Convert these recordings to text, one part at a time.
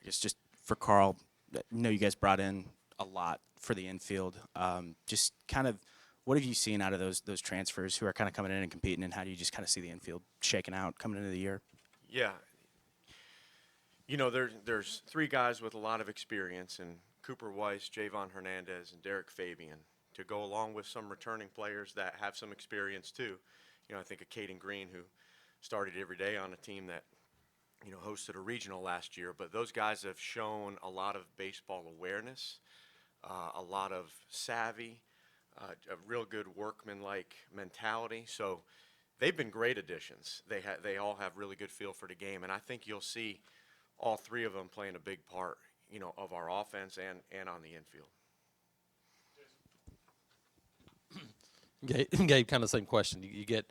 It's just for Karl. I know you guys brought in a lot for the infield. Just kind of, what have you seen out of those transfers who are kind of coming in and competing, and how do you just kind of see the infield shaking out coming into the year? Yeah, there's three guys with a lot of experience, and Cooper Weiss, Javon Hernandez, and Derek Fabian, to go along with some returning players that have some experience too. I think of Caden Green, who started every day on a team that hosted a regional last year. But those guys have shown a lot of baseball awareness, a lot of savvy, a real good workman-like mentality. So they've been great additions. They all have really good feel for the game, and I think you'll see all three of them playing a big part, of our offense and on the infield. Gabe, kind of the same question. You get,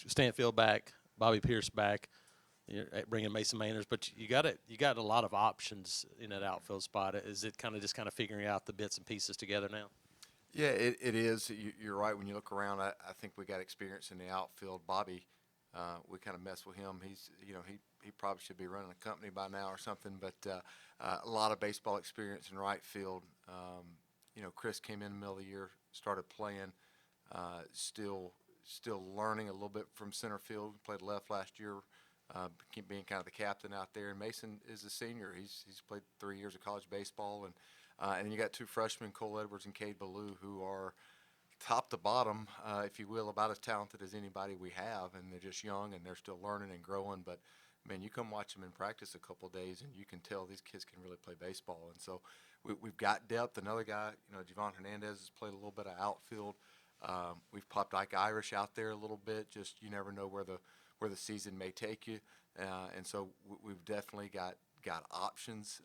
Stanfield back, Bobby Pierce back, bringing Mason Manners, but you got a lot of options in that outfield spot. Is it kind of figuring out the bits and pieces together now? Yeah, it is. You're right. When you look around, I think we got experience in the outfield. Bobby, we kind of mess with him. He probably should be running a company by now or something. But a lot of baseball experience in right field. Chris came in the middle of the year, started playing. Still learning a little bit from center field. Played left last year, being kind of the captain out there. And Mason is a senior. He's played 3 years of college baseball, and then you got two freshmen, Cole Edwards and Cade Ballou, who are top to bottom, if you will, about as talented as anybody we have. And they're just young and they're still learning and growing. But man, you come watch them in practice a couple of days, and you can tell these kids can really play baseball. And so we've got depth. Another guy, Javon Hernandez has played a little bit of outfield. We've popped Ike Irish out there a little bit. Just you never know where the season may take you, and so we've definitely got options.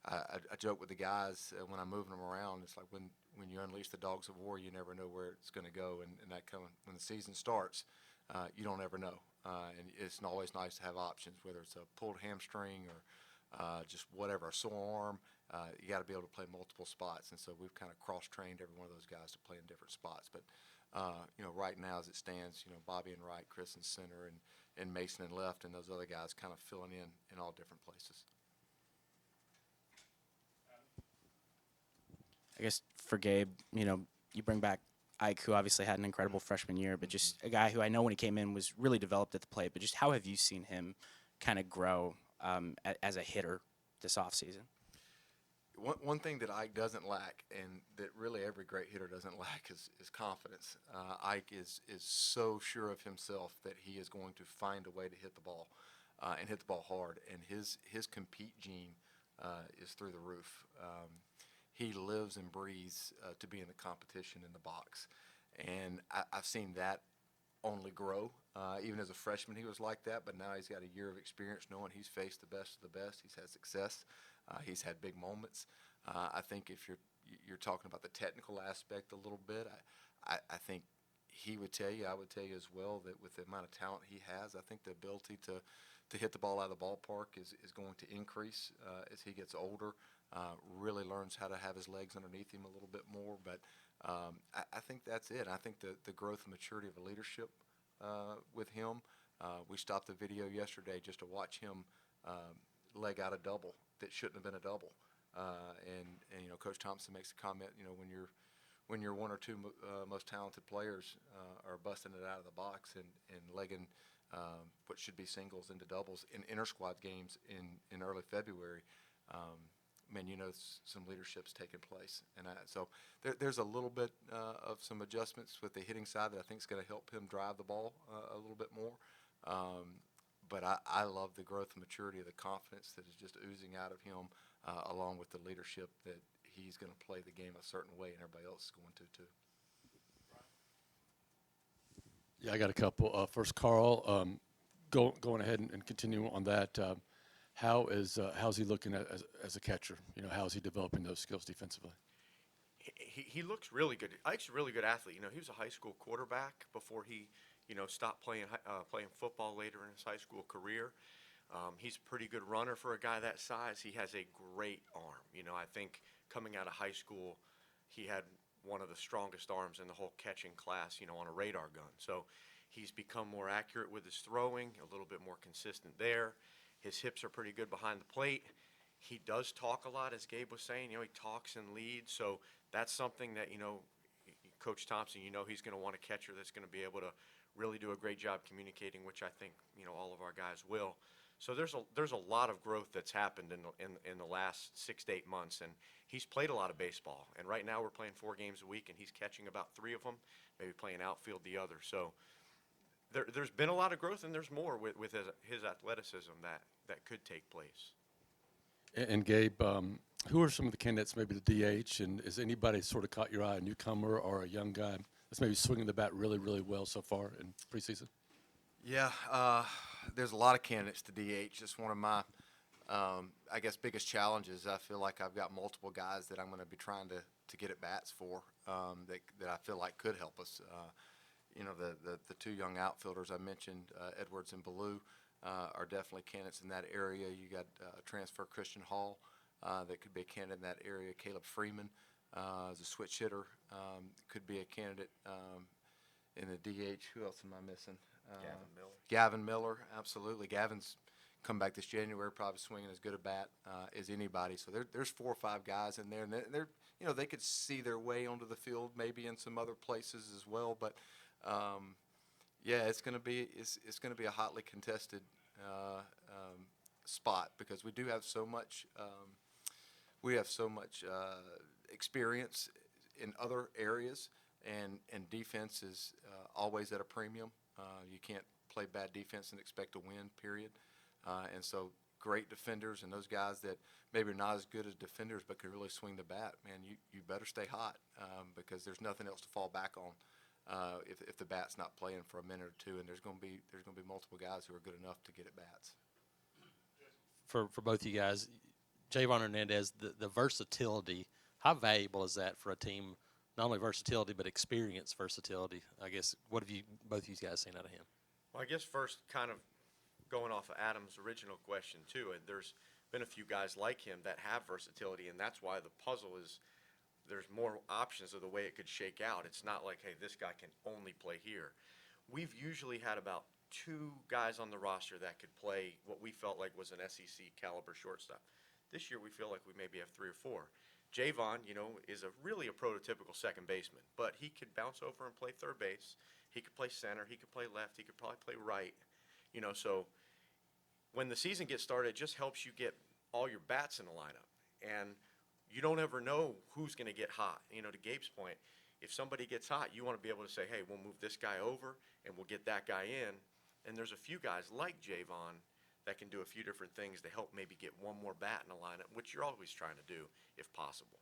I joke with the guys when I'm moving them around. It's like when you unleash the dogs of war, you never know where it's going to go, and that when the season starts, you don't ever know. And it's always nice to have options, whether it's a pulled hamstring or just whatever, a sore arm. You got to be able to play multiple spots, and so we've kind of cross-trained every one of those guys to play in different spots. But right now as it stands, Bobby and right, Chris in center, and Mason in left, and those other guys kind of filling in all different places. I guess for Gabe, you bring back Ike, who obviously had an incredible freshman year, but just a guy who I know when he came in was really developed at the plate. But just how have you seen him kind of grow as a hitter this offseason? One thing that Ike doesn't lack, and that really every great hitter doesn't lack, is confidence. Ike is so sure of himself that he is going to find a way to hit the ball, and hit the ball hard. And his compete gene is through the roof. He lives and breathes to be in the competition in the box, and I've seen that only grow. Even as a freshman, he was like that, but now he's got a year of experience knowing he's faced the best of the best. He's had success. He's had big moments. I think if you're talking about the technical aspect a little bit, I think he would tell you, I would tell you as well, that with the amount of talent he has, I think the ability to hit the ball out of the ballpark is going to increase as he gets older, really learns how to have his legs underneath him a little bit more. But I think that's it. I think the growth and maturity of the leadership with him. We stopped the video yesterday just to watch him leg out a double that shouldn't have been a double. And Coach Thompson makes a comment, when your one or two most talented players are busting it out of the box and legging what should be singles into doubles in inter-squad games in early February, some leadership's taking place. And so there's a little bit of some adjustments with the hitting side that I think is going to help him drive the ball a little bit more. But I love the growth and maturity of the confidence that is just oozing out of him, along with the leadership that he's going to play the game a certain way and everybody else is going to too. Yeah, I got a couple. First, Karl, going ahead and continuing on that, how's he looking as a catcher? How's he developing those skills defensively? He looks really good. Ike's a really good athlete. He was a high school quarterback before he stopped playing football later in his high school career. He's a pretty good runner for a guy that size. He has a great arm. I think coming out of high school, he had one of the strongest arms in the whole catching class, on a radar gun. So he's become more accurate with his throwing, a little bit more consistent there. His hips are pretty good behind the plate. He does talk a lot, as Gabe was saying. He talks and leads. So that's something that, Coach Thompson, he's going to want a catcher that's going to be able to really do a great job communicating, which I think, all of our guys will. So there's a lot of growth that's happened in the last 6 to 8 months, and he's played a lot of baseball. And right now we're playing 4 games a week, and he's catching about 3 of them, maybe playing outfield the other. So there's been a lot of growth, and there's more with his athleticism that could take place. And Gabe, who are some of the candidates, maybe the DH, and has anybody sort of caught your eye, a newcomer or a young guy that's maybe swinging the bat really, really well so far in preseason? Yeah, there's a lot of candidates to DH. It's one of my, I guess, biggest challenges. I feel like I've got multiple guys that I'm going to be trying to get at bats for that I feel like could help us. The 2 young outfielders I mentioned, Edwards and Ballou, are definitely candidates in that area. You got transfer Christian Hall that could be a candidate in that area. Caleb Freeman is a switch hitter, could be a candidate in the DH. Who else am I missing? Gavin Miller, absolutely. Gavin's come back this January, probably swinging as good a bat as anybody. So there's 4 or 5 guys in there, and they're they could see their way onto the field, maybe in some other places as well. But yeah, it's going to be a hotly contested spot because we do have so much experience in other areas, and defense is always at a premium. You can't play bad defense and expect to win, period. And so great defenders and those guys that maybe are not as good as defenders but can really swing the bat, man, you better stay hot because there's nothing else to fall back on if the bat's not playing for a minute or 2, and there's going to be multiple guys who are good enough to get at bats. For both you guys, Javon Hernandez, the versatility, how valuable is that for a team? Not only versatility, but experience versatility. I guess, what have both of you guys seen out of him? Well, I guess first, kind of going off of Adam's original question too, and there's been a few guys like him that have versatility, and that's why the puzzle is there's more options of the way it could shake out. It's not like, hey, this guy can only play here. We've usually had about 2 guys on the roster that could play what we felt like was an SEC caliber shortstop. This year we feel like we maybe have 3 or 4. Javon, is really a prototypical second baseman, but he could bounce over and play third base. He could play center. He could play left. He could probably play right. So when the season gets started, it just helps you get all your bats in the lineup. And you don't ever know who's going to get hot. To Gabe's point, if somebody gets hot, you want to be able to say, hey, we'll move this guy over and we'll get that guy in. And there's a few guys like Javon that can do a few different things to help maybe get one more bat in the lineup, which you're always trying to do if possible.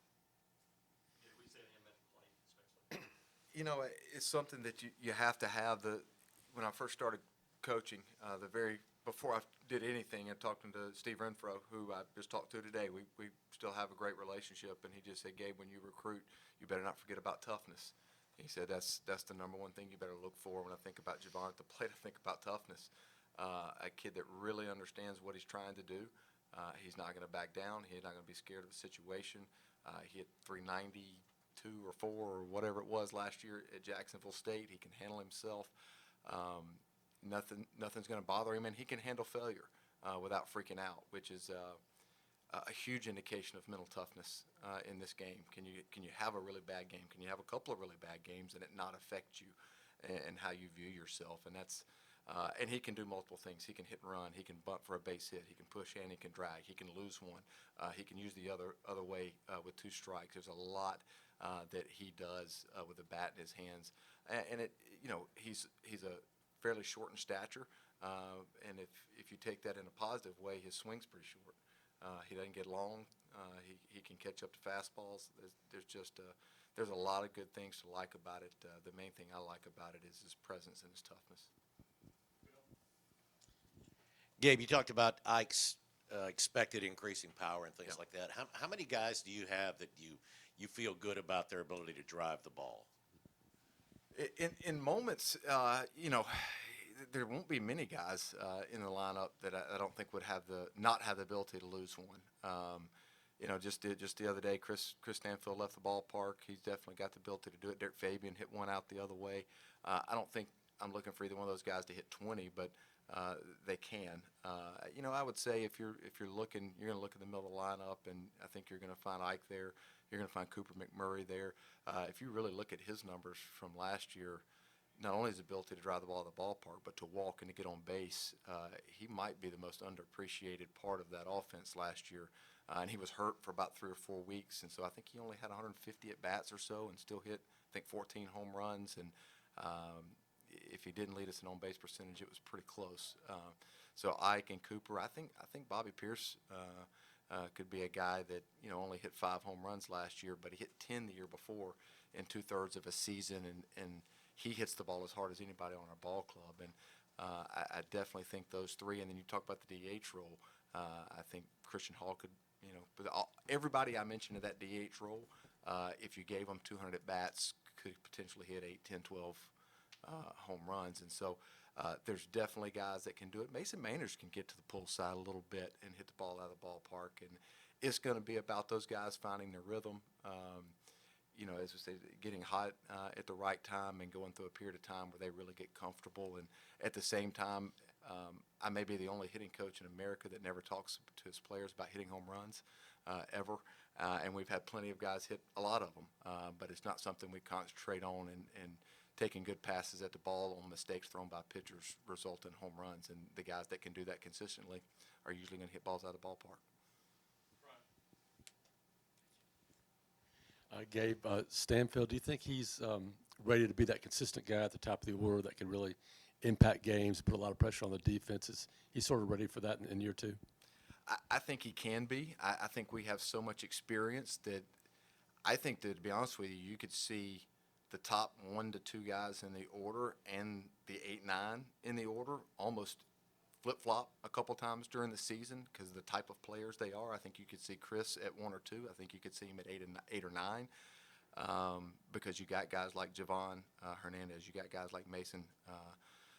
It's something that you have to have. When I first started coaching, before I did anything, I talked to Steve Renfro, who I just talked to today. We still have a great relationship, and he just said, Gabe, when you recruit, you better not forget about toughness. He said that's the number one thing you better look for. When I think about Javon at the plate, I think about toughness. A kid that really understands what he's trying to do. He's not going to back down. He's not going to be scared of the situation. He hit 392 or 4 or whatever it was last year at Jacksonville State. He can handle himself. Nothing's going to bother him, and he can handle failure without freaking out, which is a huge indication of mental toughness in this game. Can you have a really bad game? Can you have a couple of really bad games and it not affect you and how you view yourself? And that's and he can do multiple things. He can hit and run. He can bunt for a base hit. He can push and he can drag. He can lose one. He can use the other way with 2 strikes. There's a lot that he does with a bat in his hands, and he's a fairly short in stature, and if you take that in a positive way, his swing's pretty short. He doesn't get long. He can catch up to fastballs. There's a lot of good things to like about it. The main thing I like about it is his presence and his toughness. Gabe, you talked about Ike's expected increasing power and things Yeah. like that. How many guys do you have that you feel good about their ability to drive the ball? In moments, there won't be many guys in the lineup that I don't think would not have the ability to lose one. Just the other day, Chris Stanfield left the ballpark. He's definitely got the ability to do it. Derek Fabian hit one out the other way. I don't think I'm looking for either one of those guys to hit 20, but they can. I would say if you're looking, you're going to look in the middle of the lineup, and I think you're going to find Ike there. You're going to find Cooper McMurray there. If you really look at his numbers from last year, not only his ability to drive the ball to the ballpark, but to walk and to get on base, he might be the most underappreciated part of that offense last year. And he was hurt for about 3 or 4 weeks, and so I think he only had 150 at bats or so, and still hit, I think, 14 home runs. And if he didn't lead us in on base percentage, it was pretty close. So Ike and Cooper, I think Bobby Pierce could be a guy that only hit 5 home runs last year, but he hit 10 the year before in 2/3 of a season, and he hits the ball as hard as anybody on our ball club. And I definitely think those three. And then you talk about the DH role. I think Christian Hall could, but everybody I mentioned in that DH role, if you gave them 200 at bats, could potentially hit 8, 10, 12 home runs. And so there's definitely guys that can do it. Mason Manners can get to the pull side a little bit and hit the ball out of the ballpark. And it's going to be about those guys finding their rhythm. As we say, getting hot at the right time and going through a period of time where they really get comfortable. And at the same time, I may be the only hitting coach in America that never talks to his players about hitting home runs ever. And we've had plenty of guys hit a lot of them, but it's not something we concentrate on. And taking good passes at the ball on mistakes thrown by pitchers result in home runs. And the guys that can do that consistently are usually going to hit balls out of the ballpark. Gabe, Stanfield, do you think he's ready to be that consistent guy at the top of the order that can really impact games, put a lot of pressure on the defenses? He's sort of ready for that in year 2? I think he can be. I think we have so much experience that I think that, to be honest with you, you could see the top 1 to 2 guys in the order and the 8, 9 in the order almost flip-flop a couple times during the season because of the type of players they are. I think you could see Chris at 1 or 2. I think you could see him at 8 or 9 because you got guys like Javon Hernandez. You got guys like Mason.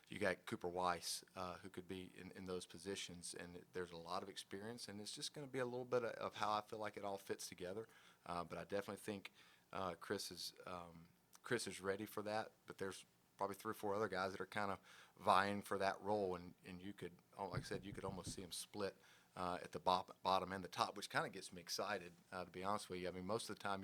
You got Cooper Weiss who could be in those positions. And there's a lot of experience, and it's just going to be a little bit of how I feel like it all fits together. But I definitely think Chris is ready for that. But there's probably 3 or 4 other guys that are kind of vying for that role, and you could, like I said, you could almost see them split at the bottom and the top, which kind of gets me excited, to be honest with you. I mean, most of the time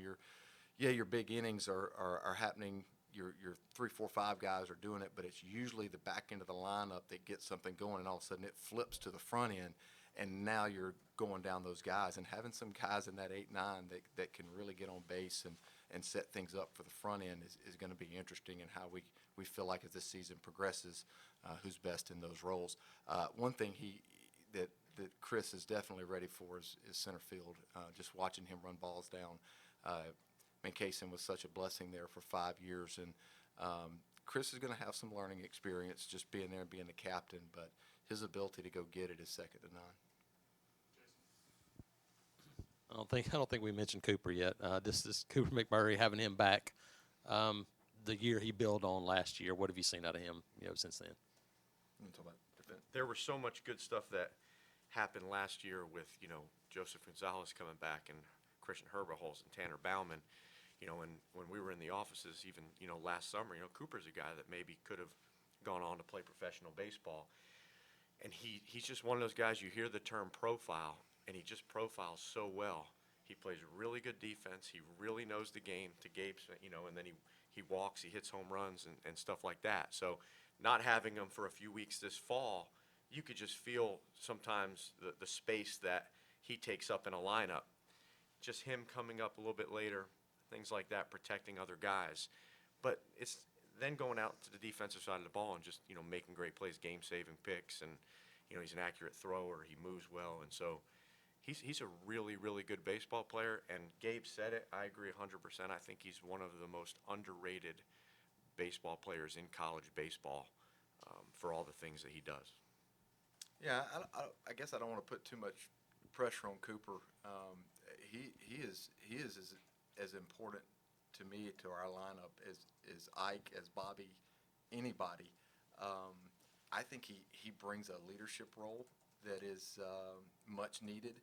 your big innings are happening. Your 3, 4, 5 guys are doing it, but it's usually the back end of the lineup that gets something going, and all of a sudden it flips to the front end, and now you're going down those guys. And having some guys in that 8, 9 that can really get on base and set things up for the front end is going to be interesting in how we feel like as this season progresses, who's best in those roles. One thing that Chris is definitely ready for is center field. Just watching him run balls down. Mancason was such a blessing there for 5 years, and Chris is going to have some learning experience just being there and being the captain, but his ability to go get it is second to none. I don't think we mentioned Cooper yet. This Cooper McMurray, having him back, the year he built on last year. What have you seen out of him, since then? There was so much good stuff that happened last year with, Joseph Gonzalez coming back and Christian Herberholz and Tanner Bauman. When we were in the offices, even, last summer, Cooper's a guy that maybe could have gone on to play professional baseball. And he's just one of those guys, you hear the term profile, and he just profiles so well. He plays really good defense. He really knows the game, to Gabe's, and then he walks, he hits home runs and stuff like that. So not having him for a few weeks this fall, you could just feel sometimes the space that he takes up in a lineup. Just him coming up a little bit later, things like that, protecting other guys. But it's then going out to the defensive side of the ball and just, making great plays, game-saving picks. And, he's an accurate thrower. He moves well. And so he's a really, really good baseball player. And Gabe said it. I agree 100%. I think he's one of the most underrated baseball players in college baseball for all the things that he does. Yeah, I guess I don't want to put too much pressure on Cooper. He is as important to me, to our lineup, as Ike, as Bobby, anybody. I think he brings a leadership role that is much needed.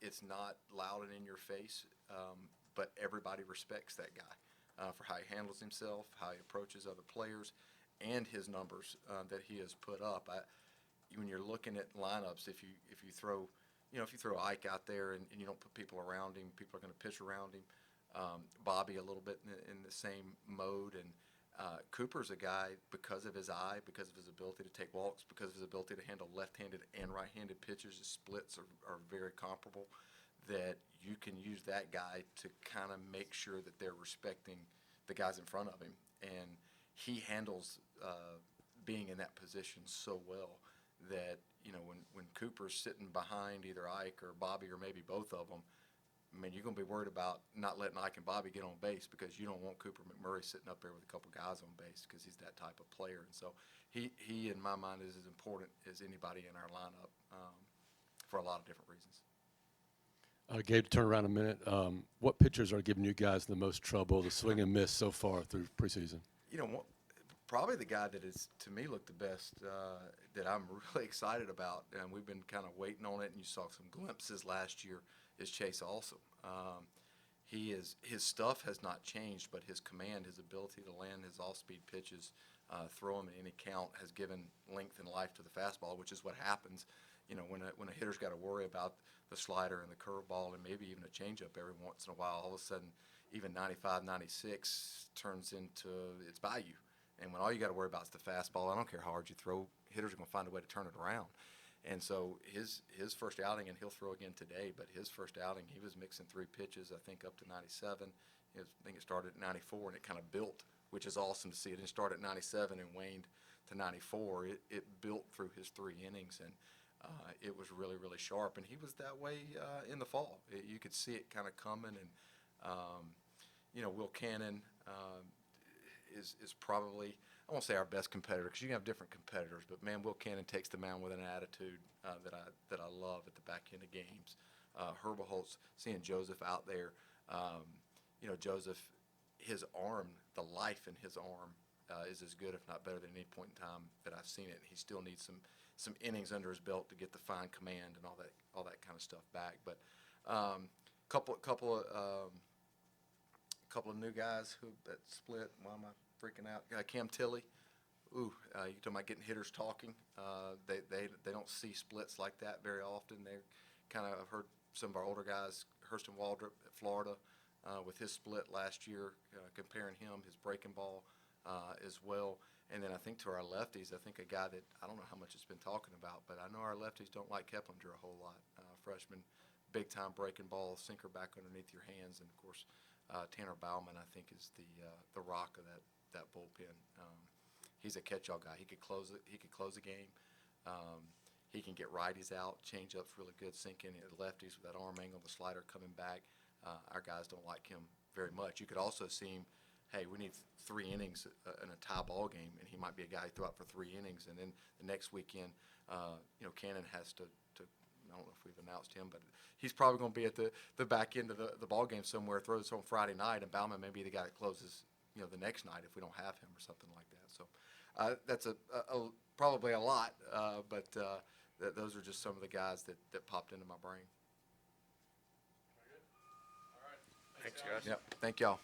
It's not loud and in your face, but everybody respects that guy for how he handles himself, how he approaches other players, and his numbers that he has put up. When you're looking at lineups, if you throw, if you throw Ike out there and you don't put people around him, people are going to pitch around him. Bobby a little bit in the same mode, and Cooper's a guy, because of his eye, because of his ability to take walks, because of his ability to handle left-handed and right-handed pitches. His splits are very comparable, that you can use that guy to kind of make sure that they're respecting the guys in front of him. And he handles being in that position so well that, when Cooper's sitting behind either Ike or Bobby or maybe both of them, I mean, you're going to be worried about not letting Ike and Bobby get on base, because you don't want Cooper McMurray sitting up there with a couple guys on base, because he's that type of player. And so he in my mind, is as important as anybody in our lineup for a lot of different reasons. Gabe, to turn around a minute, what pitchers are giving you guys the most trouble, the swing and miss so far through preseason? Probably the guy that is, to me, looked the best, that I'm really excited about, and we've been kind of waiting on it, and you saw some glimpses last year, is Chase Awesome. His stuff has not changed, but his command, his ability to land his off-speed pitches, throw them in any count, has given length and life to the fastball, which is what happens, when a hitter's got to worry about the slider and the curveball and maybe even a changeup every once in a while. All of a sudden, even 95, 96 turns into it's by you. And when all you got to worry about is the fastball, I don't care how hard you throw, hitters are going to find a way to turn it around. And so his first outing, and he'll throw again today, but his first outing, he was mixing 3 pitches, I think up to 97. I think it started at 94, and it kind of built, which is awesome to see. It didn't start at 97 and waned to 94. It built through his 3 innings, and it was really, really sharp. And he was that way in the fall. You could see it kind of coming. And, Will Cannon is probably, I won't say our best competitor, because you can have different competitors, but man, Will Cannon takes the mound with an attitude that I love at the back end of games. Herbeholtz, seeing Joseph out there, Joseph, his arm, the life in his arm is as good, if not better, than any point in time that I've seen it. He still needs some innings under his belt to get the fine command and all that kind of stuff back. But couple of new guys that split. Why am I freaking out? Cam Tilley. You talking about getting hitters talking. They don't see splits like that very often. I've heard some of our older guys, Hurston Waldrop at Florida, with his split last year, comparing his breaking ball as well. And then I think to our lefties, I think a guy that I don't know how much it's been talking about, but I know our lefties don't like Keplinger a whole lot. Freshman, big-time breaking ball, sinker back underneath your hands. And, of course, Tanner Bauman, I think, is the rock of that bullpen. He's a catch-all guy. He could close it. He could close the game. He can get righties out. Change-up's really good. Sinking at lefties with that arm angle, the slider coming back. Our guys don't like him very much. You could also see him, hey, we need 3 innings in a tie ball game, and he might be a guy who throw out for 3 innings. And then the next weekend, Cannon has to I don't know if we've announced him, but he's probably going to be at the back end of the ball game somewhere, throws on Friday night, and Bauman may be the guy that closes, the next night if we don't have him or something like that. So that's probably a lot, but those are just some of the guys that popped into my brain. Thanks, guys. Yep. Thank y'all.